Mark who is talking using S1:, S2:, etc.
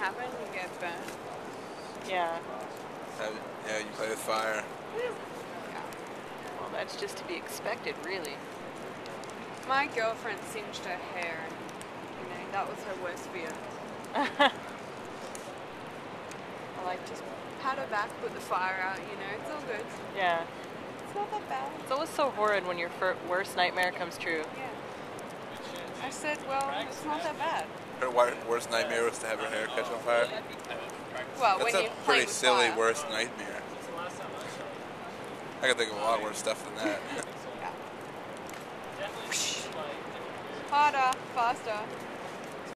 S1: happen. You get burnt.
S2: Yeah.
S3: Yeah, you play with fire.
S1: Yeah.
S2: Well, that's just to be expected, really.
S1: My girlfriend singed her hair, and you know that was her worst fear. I like just pat her back, put the fire out. You know, it's all good.
S2: Yeah.
S1: It's not that bad.
S2: It's always so horrid when your worst nightmare comes true.
S1: Yeah. I said, well, it's not that bad.
S3: Her worst nightmare was to have her hair catch on fire.
S1: Well,
S3: That's
S1: when
S3: a
S1: you're
S3: pretty
S1: playing with
S3: silly
S1: fire.
S3: worst nightmare. I can think of a lot worse stuff than that.
S1: Yeah. Harder, faster.